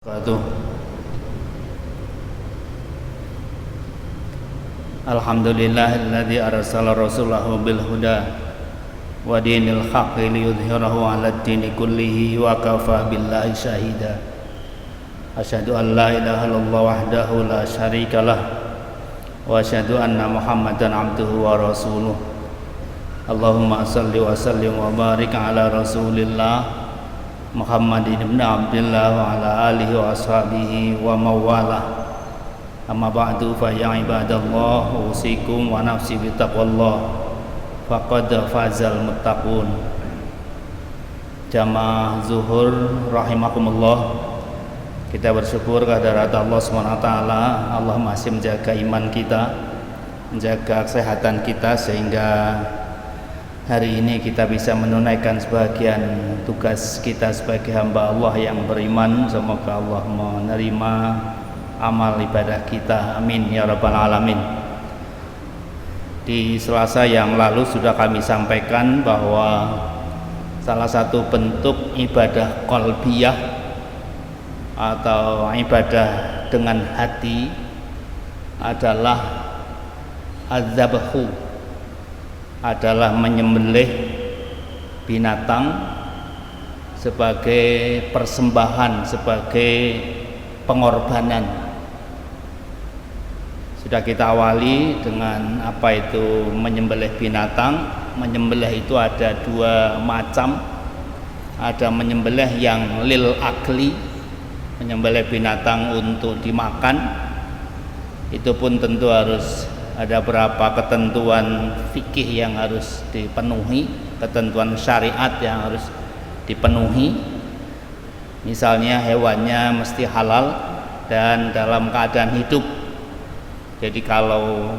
Wabarakatuh. Alhamdulillahilladzi arsala rasulahu bil huda wa dinil haqqi liyudhhirahu 'alad dini kullihi wa kafa billahi syahida. Asyhadu an la ilaha illallah wahdahu la syarikalah wa asyhadu anna Muhammadan 'abduhu wa rasuluh. Allahumma shalli wa sallim wa barik ala Rasulillah Muhammadin ibn Abdillah wa ala alihi wa ashabihi wa mawalah. Amma ba'du fa ya ibadallah, usikum wa nafsi bittaqwallah faqad fazal muttaqun. Jamaah zuhur rahimakumullah, kita bersyukur kehadirat Allah SWT. Allah masih menjaga iman kita, menjaga kesehatan kita, sehingga hari ini kita bisa menunaikan sebagian tugas kita sebagai hamba Allah yang beriman. Semoga Allah menerima amal ibadah kita, amin ya rabbal alamin. Di Selasa yang lalu sudah kami sampaikan bahwa salah satu bentuk ibadah qalbiyah atau ibadah dengan hati adalah az-zabhu, adalah menyembelih binatang sebagai persembahan, sebagai pengorbanan. Sudah kita awali dengan apa itu menyembelih binatang. Menyembelih itu ada dua macam. Ada menyembelih yang lil akli, menyembelih binatang untuk dimakan. Itu pun tentu harus ada beberapa ketentuan fikih yang harus dipenuhi, ketentuan syariat yang harus dipenuhi. Misalnya hewannya mesti halal dan dalam keadaan hidup. Jadi kalau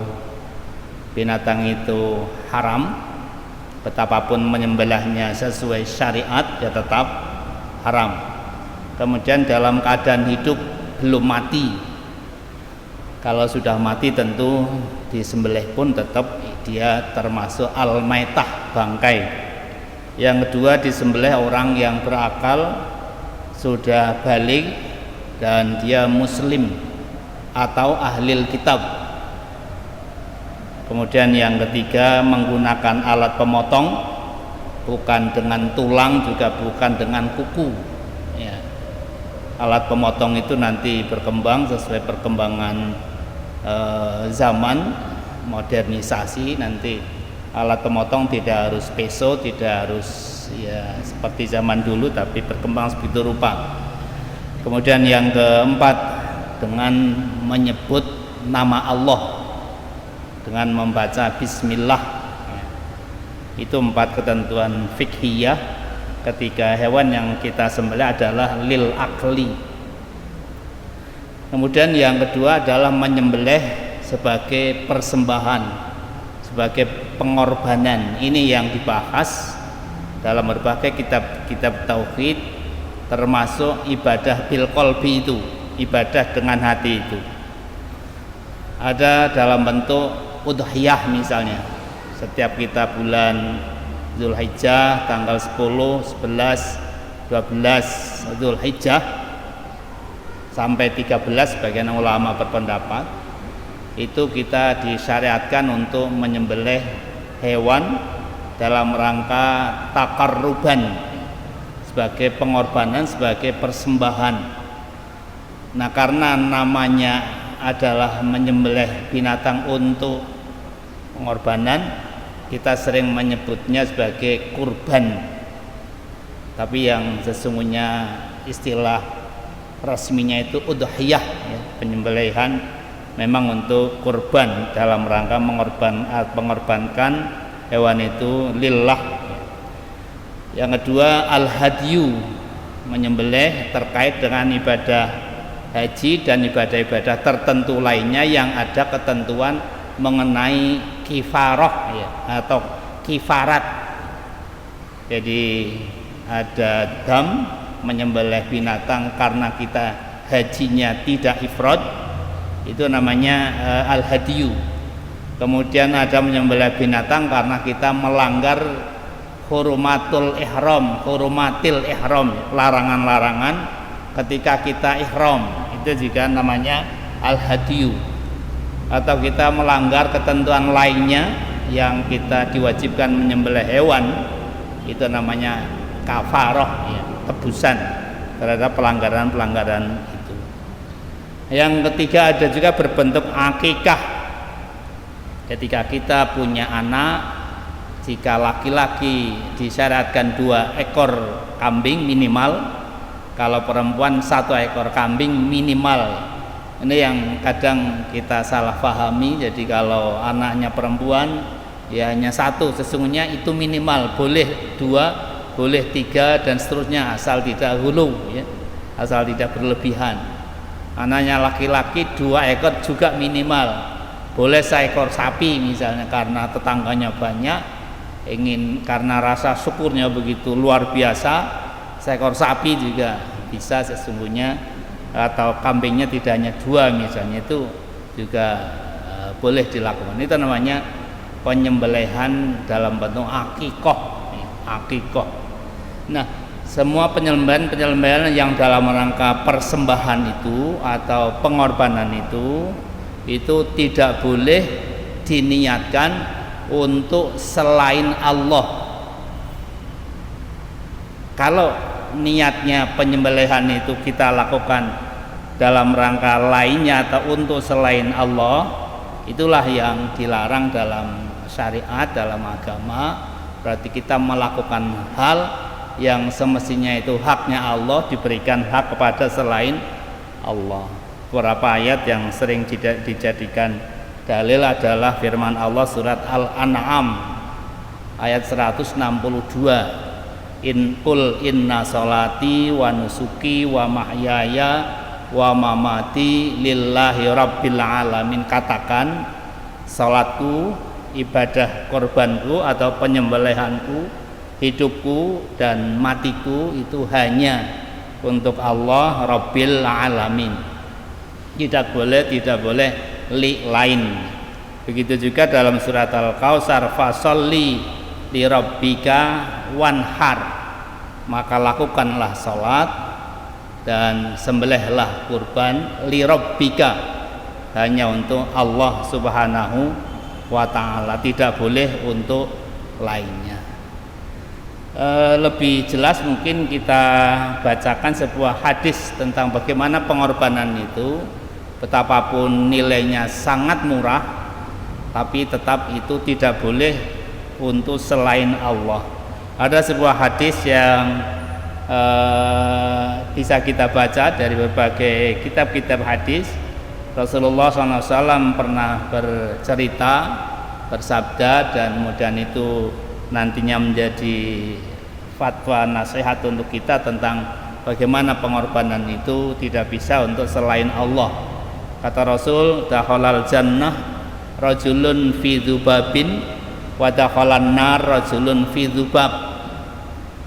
binatang itu haram, betapapun menyembelihnya sesuai syariat, ya tetap haram. Kemudian dalam keadaan hidup belum mati. Kalau sudah mati tentu disembelih pun tetap dia termasuk al-maitah, bangkai. Yang kedua, disembelih orang yang berakal, sudah balik dan dia muslim atau ahlil kitab. Kemudian yang ketiga, menggunakan alat pemotong, bukan dengan tulang, juga bukan dengan kuku ya. Alat pemotong itu nanti berkembang sesuai perkembangan zaman, modernisasi. Nanti alat pemotong tidak harus peso, tidak harus ya seperti zaman dulu, tapi berkembang sebegitu rupa. Kemudian yang keempat, dengan menyebut nama Allah, dengan membaca bismillah. Itu empat ketentuan fikhiyah ketika hewan yang kita sembelih adalah lil akli. Kemudian yang kedua adalah menyembelih sebagai persembahan, sebagai pengorbanan. Ini yang dibahas dalam berbagai kitab-kitab tauhid, termasuk ibadah bil qalbi, itu ibadah dengan hati. Itu ada dalam bentuk udhiyah. Misalnya setiap kita bulan Zulhijjah tanggal 10, 11, 12 Zulhijjah sampai 13, sebagian ulama berpendapat itu kita disyariatkan untuk menyembelih hewan dalam rangka takarruban, sebagai pengorbanan, sebagai persembahan. Nah, karena namanya adalah menyembelih binatang untuk pengorbanan, kita sering menyebutnya sebagai kurban. Tapi yang sesungguhnya istilah resminya itu udhiyah ya, penyembelihan memang untuk kurban, dalam rangka mengorbankan hewan itu lillah. Yang kedua, al-hadyu, menyembelih terkait dengan ibadah haji dan ibadah-ibadah tertentu lainnya yang ada ketentuan mengenai kifarah ya, atau kifarat. Jadi ada dam, menyembelih binatang karena kita hajinya tidak ifrad, itu namanya al-hadiyu. Kemudian ada menyembelih binatang karena kita melanggar hurumatil ihram, larangan-larangan ketika kita ihram, itu juga namanya al-hadiyu. Atau kita melanggar ketentuan lainnya yang kita diwajibkan menyembelih hewan, itu namanya kafarah, ya, tebusan terhadap pelanggaran-pelanggaran itu. Yang ketiga ada juga berbentuk akikah. Ketika kita punya anak, jika laki-laki disyaratkan 2 ekor kambing minimal, kalau perempuan 1 ekor kambing minimal. Ini yang kadang kita salah pahami. Jadi kalau anaknya perempuan ya hanya 1, sesungguhnya itu minimal. Boleh 2, boleh 3 dan seterusnya, asal tidak hulu, ya, asal tidak berlebihan. Anaknya laki-laki 2 ekor juga minimal. Boleh seekor sapi misalnya, karena tetangganya banyak, ingin karena rasa syukurnya begitu luar biasa, seekor sapi juga bisa sesungguhnya, atau kambingnya tidak hanya 2 misalnya, itu juga boleh dilakukan. Itu namanya penyembelihan dalam bentuk akikoh. Akikoh. Nah, semua penyembelihan yang dalam rangka persembahan itu atau pengorbanan itu tidak boleh diniatkan untuk selain Allah. Kalau niatnya penyembelihan itu kita lakukan dalam rangka lainnya atau untuk selain Allah, itulah yang dilarang dalam syariat, dalam agama. Berarti kita melakukan hal yang semestinya itu haknya Allah, diberikan hak kepada selain Allah. Beberapa ayat yang sering dijadikan dalil adalah firman Allah surat Al-An'am ayat 162, Qul inna sholati wa nusuki wa mahyaya wa mamati lillahi rabbil alamin. Katakan, salatku, ibadah korbanku atau penyembelihanku, hidupku dan matiku itu hanya untuk Allah Rabbil alamin. Tidak boleh lain. Begitu juga dalam surat Al-Kautsar, fasholli li rabbika wanhar, maka lakukanlah salat dan sembelihlah kurban li rabbika, hanya untuk Allah Subhanahu wa ta'ala, tidak boleh untuk lainnya. Lebih jelas mungkin kita bacakan sebuah hadis tentang bagaimana pengorbanan itu, betapapun nilainya sangat murah, tapi tetap itu tidak boleh untuk selain Allah. Ada sebuah hadis yang bisa kita baca dari berbagai kitab-kitab hadis. Rasulullah SAW pernah bercerita, bersabda, dan kemudian itu nantinya menjadi fatwa nasihat untuk kita tentang bagaimana pengorbanan itu tidak bisa untuk selain Allah. Kata Rasul, dakhalal jannah rajulun fi dzubabin wa dakhalan nar rajulun fi dzubab.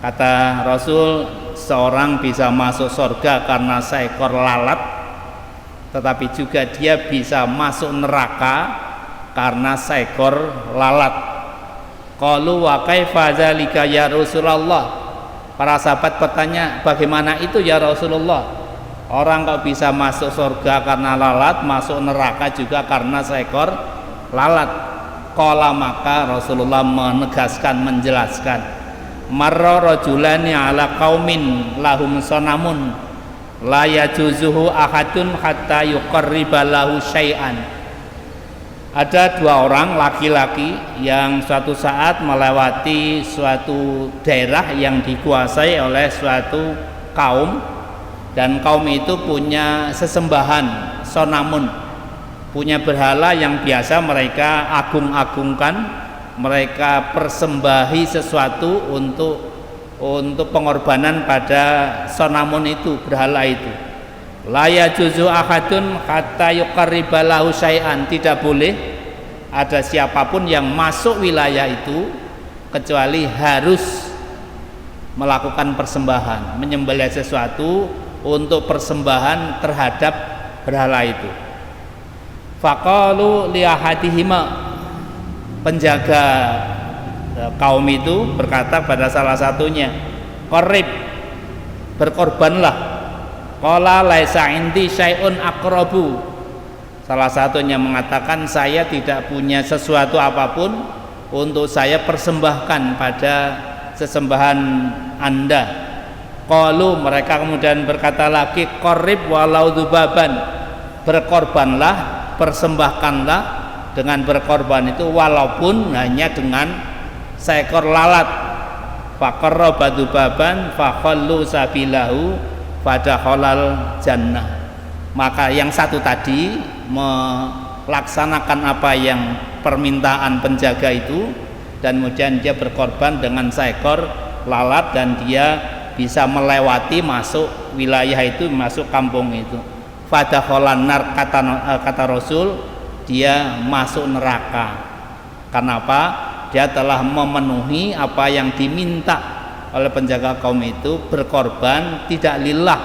Kata Rasul, seorang bisa masuk surga karena seekor lalat, tetapi juga dia bisa masuk neraka karena seekor lalat. Qalu wa kaifa dzalika ya Rasulullah? Para sahabat bertanya, bagaimana itu ya Rasulullah? Orang kok bisa masuk surga karena lalat, masuk neraka juga karena seekor lalat? Qala, maka Rasulullah menegaskan, menjelaskan, marra rajulani ala qaumin lahum sanamun la yajuzuhu ahadun hatta yuqarriba lahu syai'an. Ada 2 orang laki-laki yang suatu saat melewati suatu daerah yang dikuasai oleh suatu kaum, dan kaum itu punya sesembahan sonamun, punya berhala yang biasa mereka agung-agungkan, mereka persembahi sesuatu untuk pengorbanan pada sonamun itu, berhala itu. La yajuzu ahadun hatta yuqarriba lahu syai'an, tidak boleh ada siapapun yang masuk wilayah itu kecuali harus melakukan persembahan, menyembelih sesuatu untuk persembahan terhadap berhala itu. Faqalu li ahadihima, penjaga kaum itu berkata pada salah satunya, qarib, berkorbanlah. Qala laisa indi syai'un aqrabu. Salah satunya mengatakan saya tidak punya sesuatu apapun untuk saya persembahkan pada sesembahan Anda. Qalu, mereka kemudian berkata lagi, qarrib walau dzubaban, berkorbanlah, persembahkanlah dengan berkorban itu walaupun hanya dengan seekor lalat. Faqarraba dzubaban fakhallu sabilahu fadakhalal jannah. Maka yang satu tadi melaksanakan apa yang permintaan penjaga itu, dan kemudian dia berkorban dengan seekor lalat dan dia bisa melewati masuk wilayah itu, masuk kampung itu. Fadakhalan nar, kata Rasul, dia masuk neraka. Kenapa? Dia telah memenuhi apa yang diminta oleh penjaga kaum itu, berkorban tidak lillah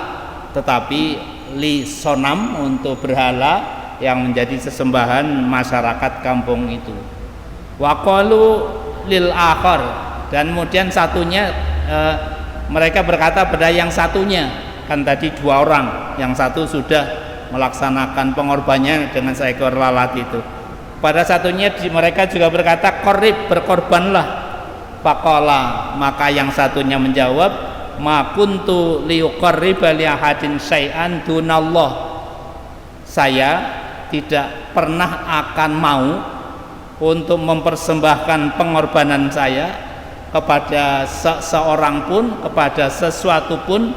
tetapi li sonam, untuk berhala yang menjadi sesembahan masyarakat kampung itu. Wa qalu lil akhar, dan kemudian satunya mereka berkata pada yang satunya, kan tadi dua orang, yang satu sudah melaksanakan pengorbannya dengan seekor lalat itu. Pada satunya mereka juga berkata qarib, berkorbanlah. Faqala, maka yang satunya menjawab, ma kuntu liuqarriba li ahadin syai'an dunallah. Saya tidak pernah akan mau untuk mempersembahkan pengorbanan saya kepada seseorang pun, kepada sesuatu pun,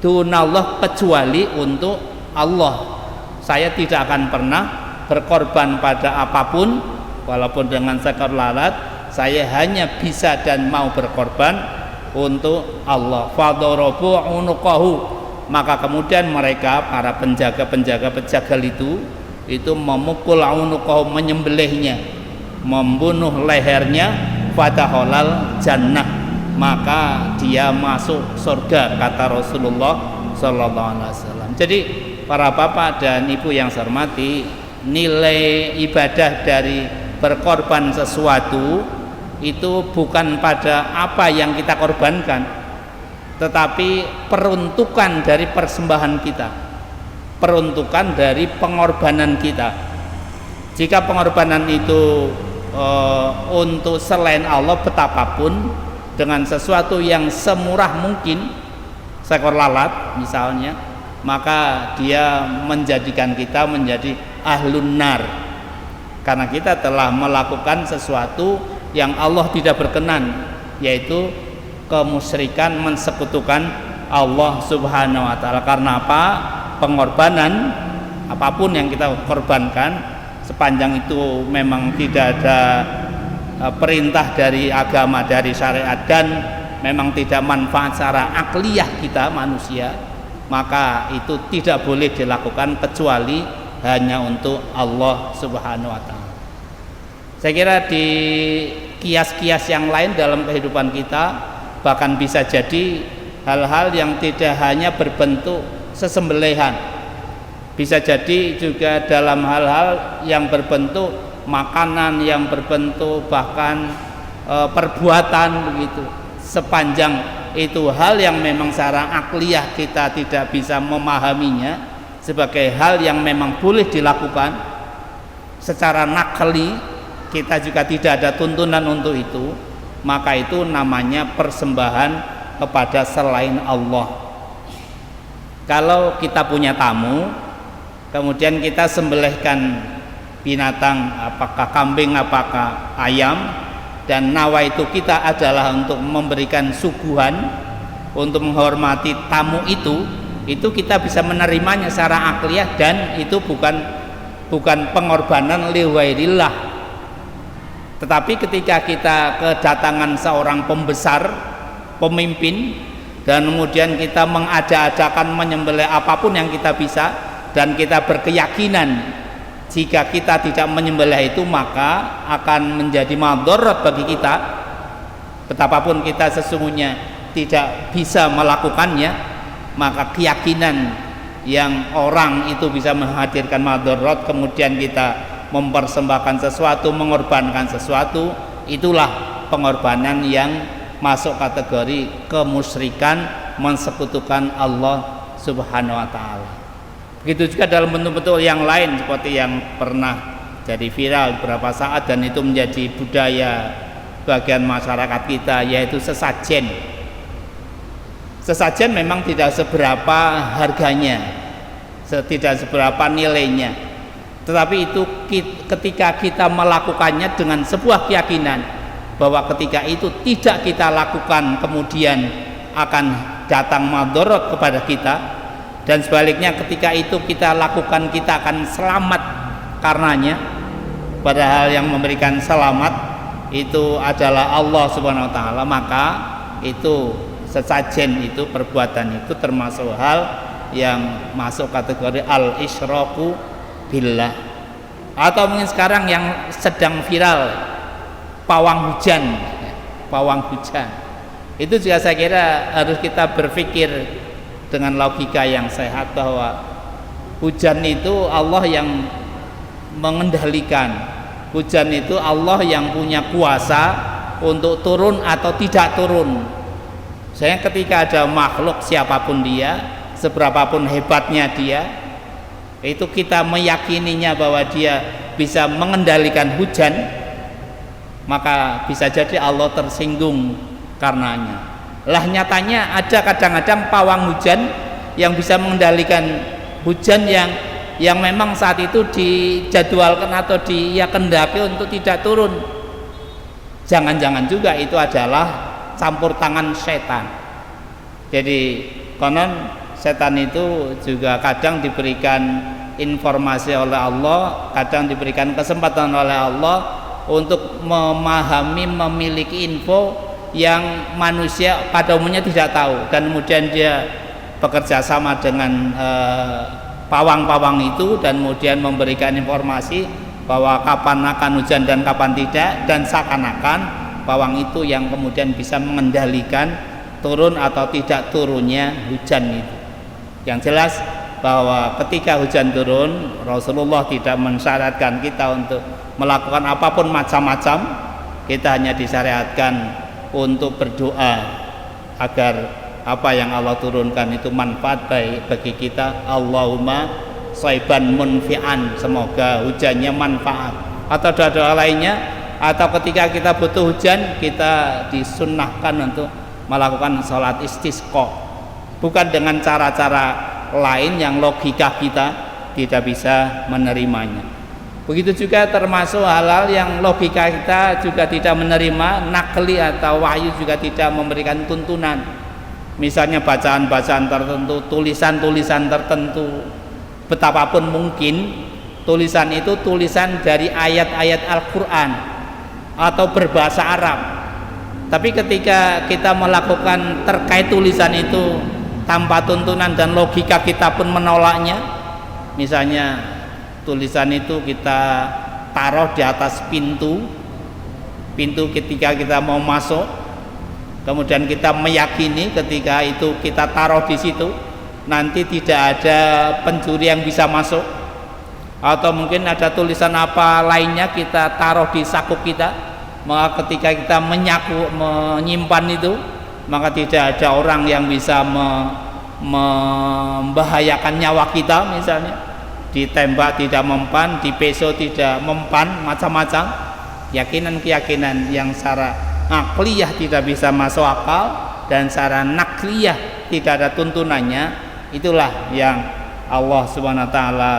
dunallah, kecuali untuk Allah. Saya tidak akan pernah berkorban pada apapun walaupun dengan seekor lalat. Saya hanya bisa dan mau berkorban untuk Allah. Fadarabu unuqahu, maka kemudian mereka, para penjaga-penjaga pejagal itu memukul unuqahu, menyembelihnya, membunuh lehernya. Fadakhalal jannah, maka dia masuk surga, kata Rasulullah sallallahu alaihi wasallam. Jadi para bapak dan ibu yang saya hormati, nilai ibadah dari berkorban sesuatu itu bukan pada apa yang kita korbankan, tetapi peruntukan dari persembahan kita, peruntukan dari pengorbanan kita. Jika pengorbanan itu untuk selain Allah, betapapun, dengan sesuatu yang semurah mungkin, seekor lalat misalnya, maka dia menjadikan kita menjadi ahlun nar, karena kita telah melakukan sesuatu yang Allah tidak berkenan, yaitu kemusyrikan, mensekutukan Allah subhanahu wa ta'ala. Karena apa? Pengorbanan apapun yang kita korbankan, sepanjang itu memang tidak ada perintah dari agama, dari syariat, dan memang tidak manfaat secara akliyah kita manusia, maka itu tidak boleh dilakukan kecuali hanya untuk Allah subhanahu wa ta'ala. Saya kira di kias-kias yang lain dalam kehidupan kita, bahkan bisa jadi hal-hal yang tidak hanya berbentuk sesembelihan, bisa jadi juga dalam hal-hal yang berbentuk makanan, yang berbentuk bahkan perbuatan begitu. Sepanjang itu hal yang memang secara akliyah kita tidak bisa memahaminya sebagai hal yang memang boleh dilakukan, secara nakli kita juga tidak ada tuntunan untuk itu, maka itu namanya persembahan kepada selain Allah. Kalau kita punya tamu, kemudian kita sembelihkan binatang, apakah kambing, apakah ayam, dan nawaitu kita adalah untuk memberikan suguhan, untuk menghormati tamu itu kita bisa menerimanya secara akliyah, dan itu bukan pengorbanan liwairillah. Tetapi ketika kita kedatangan seorang pembesar, pemimpin, dan kemudian kita mengada-adakan menyembelih apapun yang kita bisa, dan kita berkeyakinan jika kita tidak menyembelih itu maka akan menjadi madharat bagi kita, betapapun kita sesungguhnya tidak bisa melakukannya, maka keyakinan yang orang itu bisa menghadirkan madharat, kemudian kita mempersembahkan sesuatu, mengorbankan sesuatu, itulah pengorbanan yang masuk kategori kemusyrikan, mensekutukan Allah Subhanahu wa taala. Begitu juga dalam bentuk-bentuk yang lain seperti yang pernah jadi viral beberapa saat dan itu menjadi budaya bagian masyarakat kita, yaitu sesajen. Sesajen memang tidak seberapa harganya, tidak seberapa nilainya, tetapi itu ketika kita melakukannya dengan sebuah keyakinan bahwa ketika itu tidak kita lakukan kemudian akan datang madorot kepada kita, dan sebaliknya ketika itu kita lakukan kita akan selamat karenanya, padahal yang memberikan selamat itu adalah Allah Subhanahu wa taala, maka itu sesajen, itu perbuatan itu termasuk hal yang masuk kategori al-isyraku billah. Atau mungkin sekarang yang sedang viral pawang hujan, pawang hujan itu juga saya kira harus kita berpikir dengan logika yang sehat bahwa hujan itu Allah yang mengendalikan, hujan itu Allah yang punya kuasa untuk turun atau tidak turun. Saya ketika ada makhluk siapapun dia, seberapapun hebatnya dia, itu kita meyakininya bahwa dia bisa mengendalikan hujan, maka bisa jadi Allah tersinggung karenanya. Lah nyatanya ada kadang-kadang pawang hujan yang bisa mengendalikan hujan yang memang saat itu dijadwalkan atau dia kendaki untuk tidak turun. Jangan-jangan juga itu adalah campur tangan setan. Jadi konon setan itu juga kadang diberikan informasi oleh Allah, kadang diberikan kesempatan oleh Allah untuk memahami, memiliki info yang manusia pada umumnya tidak tahu, dan kemudian dia bekerja sama dengan pawang-pawang itu dan kemudian memberikan informasi bahwa kapan akan hujan dan kapan tidak, dan seakan-akan pawang itu yang kemudian bisa mengendalikan turun atau tidak turunnya hujan itu. Yang jelas bahwa ketika hujan turun, Rasulullah tidak mensyaratkan kita untuk melakukan apapun macam-macam. Kita hanya disyariatkan untuk berdoa agar apa yang Allah turunkan itu manfaat baik bagi kita. Allahumma shaiban munfi'an, semoga hujannya manfaat. Atau doa-doa lainnya, atau ketika kita butuh hujan, kita disunnahkan untuk melakukan sholat istisqa, bukan dengan cara-cara lain yang logika kita tidak bisa menerimanya. Begitu juga termasuk hal-hal yang logika kita juga tidak menerima, nakli atau wahyu juga tidak memberikan tuntunan. Misalnya bacaan-bacaan tertentu, tulisan-tulisan tertentu, betapapun mungkin tulisan itu tulisan dari ayat-ayat Al-Quran atau berbahasa Arab, tapi ketika kita melakukan terkait tulisan itu tanpa tuntunan dan logika kita pun menolaknya, misalnya tulisan itu kita taruh di atas pintu ketika kita mau masuk, kemudian kita meyakini ketika itu kita taruh di situ nanti tidak ada pencuri yang bisa masuk, atau mungkin ada tulisan apa lainnya kita taruh di saku kita, maka ketika kita menyimpan itu maka tidak ada orang yang bisa membahayakan nyawa kita, misalnya ditembak tidak mempan, dipeso tidak mempan, macam-macam keyakinan-keyakinan yang secara akliyah tidak bisa masuk akal dan secara nakliyah tidak ada tuntunannya. Itulah yang Allah Subhanahu wa taala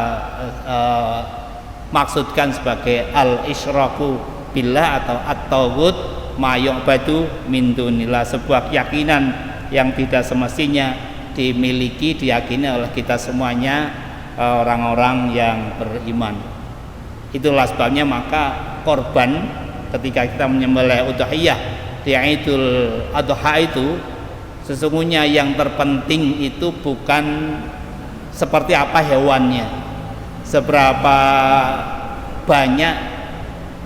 maksudkan sebagai al-isyraku billah atau at-taghut ma yu'badu min dunillah, sebuah keyakinan yang tidak semestinya dimiliki, diyakini oleh kita semuanya, orang-orang yang beriman. Itulah sebabnya maka korban ketika kita menyembelih udhiyah di Idul Adha itu, sesungguhnya yang terpenting itu bukan seperti apa hewannya, seberapa banyak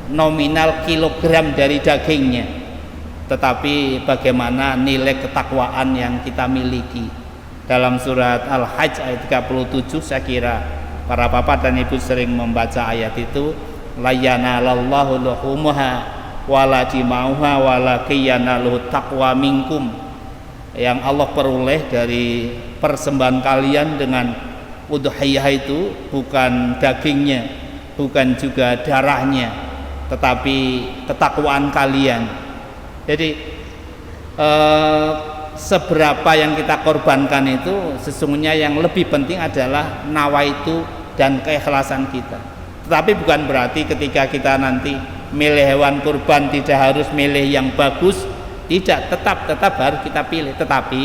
nominal kilogram dari dagingnya, tetapi bagaimana nilai ketakwaan yang kita miliki. Dalam surat Al-Hajj ayat 37, saya kira para bapak dan ibu sering membaca ayat itu, la yanalallahu luhumuha wala dimauha wala kiyanaluhu taqwa minkum. yang Allah peroleh dari persembahan kalian dengan udhiyah itu bukan dagingnya, bukan juga darahnya, tetapi ketakwaan kalian. Jadi seberapa yang kita korbankan itu sesungguhnya yang lebih penting adalah nawaitu dan keikhlasan kita. Tetapi bukan berarti ketika kita nanti milih hewan kurban tidak harus milih yang bagus, tidak, tetap harus kita pilih. Tetapi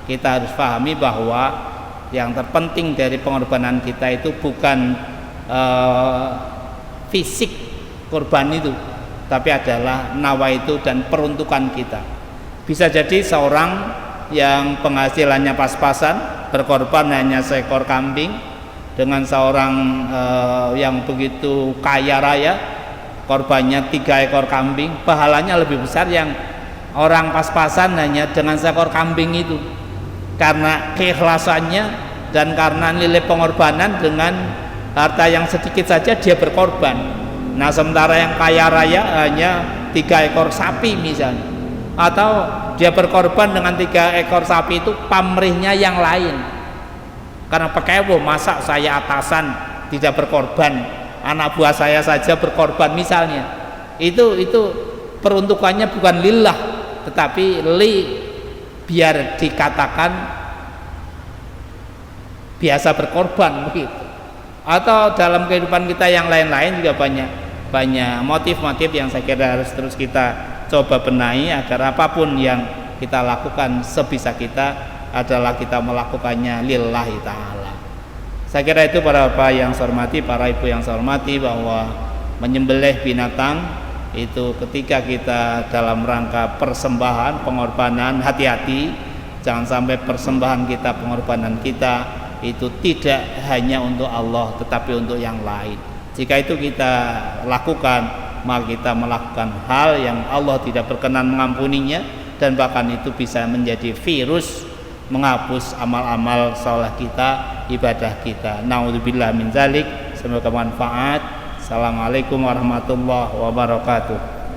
kita harus pahami bahwa yang terpenting dari pengorbanan kita itu bukan fisik kurban itu, tapi adalah nawaitu dan peruntukan kita. Bisa jadi seorang yang penghasilannya pas-pasan berkorban hanya seekor kambing dengan seorang yang begitu kaya raya korbannya 3 ekor kambing, pahalanya lebih besar yang orang pas-pasan hanya dengan seekor kambing itu, karena keikhlasannya dan karena nilai pengorbanan dengan harta yang sedikit saja dia berkorban. Nah sementara yang kaya raya hanya 3 ekor sapi misalnya, atau dia berkorban dengan 3 ekor sapi itu pamrihnya yang lain, karena pakewo, masa saya atasan tidak berkorban, anak buah saya saja berkorban misalnya. Itu peruntukannya bukan lillah, tetapi biar dikatakan biasa berkorban begitu. Atau dalam kehidupan kita yang lain-lain juga banyak motif-motif yang saya kira harus terus kita coba benahi agar apapun yang kita lakukan sebisa kita adalah kita melakukannya lillahi ta'ala. Saya kira itu para bapak yang saya hormati, para ibu yang saya hormati, bahwa menyembelih binatang itu ketika kita dalam rangka persembahan, pengorbanan, hati-hati jangan sampai persembahan kita, pengorbanan kita itu tidak hanya untuk Allah tetapi untuk yang lain. Jika itu kita lakukan, maka kita melakukan hal yang Allah tidak berkenan mengampuninya, dan bahkan itu bisa menjadi virus menghapus amal-amal saleh kita, ibadah kita. Naudzubillah min zalik. Semoga bermanfaat. Assalamualaikum warahmatullahi wabarakatuh.